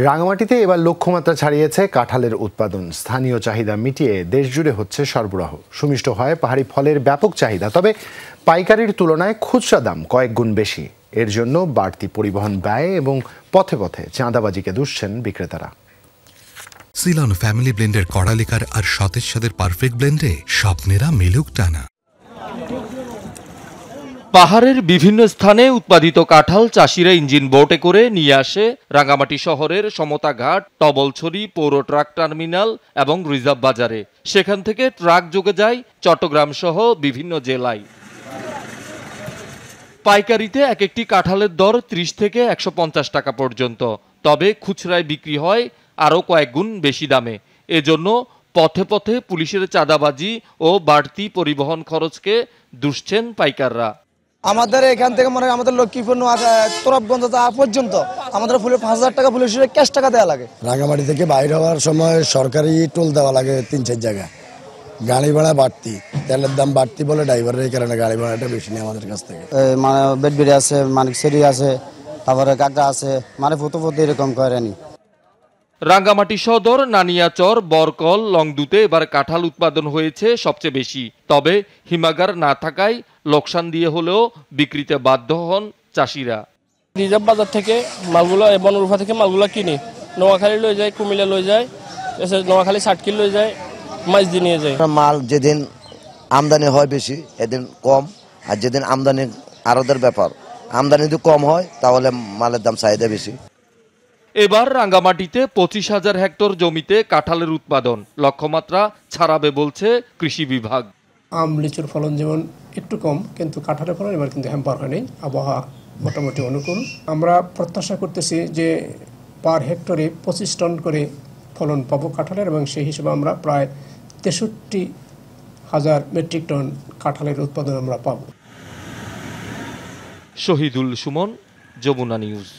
রাঙামাটিতে এবার লক্ষ্যমাত্রা ছাড়িয়েছে কাঁঠালের উৎপাদন। স্থানীয় চাহিদা মিটিয়ে দেশজুড়ে হচ্ছে সরবরাহ। সুমিষ্ট হয় পাহাড়ি ফলের ব্যাপক চাহিদা, তবে পাইকারির তুলনায় খুচরা দাম কয়েক গুণ বেশি। এর জন্য বাড়তি পরিবহন ব্যয় এবং পথে পথে চাঁদাবাজিকে দুষছেন বিক্রেতারা। সিলন ফ্যামিলি ব্লেন্ডের কড়ালিকার আর সতেজ স্বাদের পারফেক্ট ব্লেন্ডে স্বপ্নেরা মিলুক টানা। পাহাড়ের বিভিন্ন স্থানে উৎপাদিত কাঁঠাল চাষিরা ইঞ্জিন বোটে করে নিয়ে আসে রাঙ্গামাটি শহরের সমতা ঘাট, টবলছড়ি পৌর ট্রাক টার্মিনাল এবং রিজার্ভ বাজারে। সেখান থেকে ট্রাক যোগে যায় চট্টগ্রাম সহ বিভিন্ন জেলায়। পাইকারিতে এক একটি কাঁঠালের দর ৩০ থেকে ১৫০ টাকা পর্যন্ত, তবে খুচরায় বিক্রি হয় আরও কয়েক গুণ বেশি দামে। এজন্য পথে পথে পুলিশের চাঁদাবাজি ও বাড়তি পরিবহন খরচকে দুষছেন পাইকাররা। আমাদের এখান থেকে মনে হয় আমাদের লক্ষ্মীপুর তোরাবগঞ্জ যাওয়া পর্যন্ত আমাদের ফুলে ৫০০০ টাকা পুলিশের ক্যাশ টাকা দেওয়া লাগে। রাঙামাটি থেকে বাইরে হওয়ার সময় সরকারি টোল দেওয়া লাগে ৩-৪ জায়গায়। গাড়ি ভাড়া বাড়তি, তেলের দাম বাড়তি বলে ড্রাইভারের এই কারণে গাড়ি ভাড়াটা বেশি নেই আমাদের কাছ থেকে। মানে বেডবিড়ি আছে, মানিকসেরি আছে, তারপরে কাকা আছে, মানে ফুটো এরকম করেনি। রাঙ্গামাটি সদর, নানিয়াচর, বরকল, লংদুতে এবার কাঁঠাল উৎপাদন হয়েছে সবচেয়ে বেশি। তবে হিমাগার না থাকায় লোকসান দিয়ে হলেও বিক্রিতে বাধ্য হন চাষিরা। রিজার্ভ বাজার থেকে মালগুলো, বনরূপা থেকে মালগুলো কিনি, নোয়াখালী লয়ে যায়, কুমিল্লা লয়ে যায়, নোয়াখালী ৬০ কিলো লয়ে যায়, মাছ দিয়ে নিয়ে যায়। মাল যেদিন আমদানি হয় বেশি এদিন কম, আর যেদিন আমদানি আরদের ব্যাপার, আমদানি যদি কম হয় তাহলে মালের দাম চাহিদা বেশি। এবার রাঙ্গামাটিতে ২৫,০০০ হেক্টর জমিতে কাঁঠালের উৎপাদন লক্ষ্যমাত্রা ছাড়াবে বলছে কৃষি বিভাগ। আম লিচুর ফলন যেমন একটু কম, কিন্তু কাঁঠালের ফলন এবার কিন্তু হ্যাম্পার হয়নি। আবহাওয়া মোটামুটি অনুকূল। আমরা প্রত্যাশা করতেছি যে পার হেক্টরে ২৫ টন করে ফলন পাবো কাঁঠালের, এবং সেই হিসেবে আমরা প্রায় ৬৩,০০০ মেট্রিক টন কাঁঠালের উৎপাদন আমরা পাবো। শহীদুল সুমন, যমুনা নিউজ।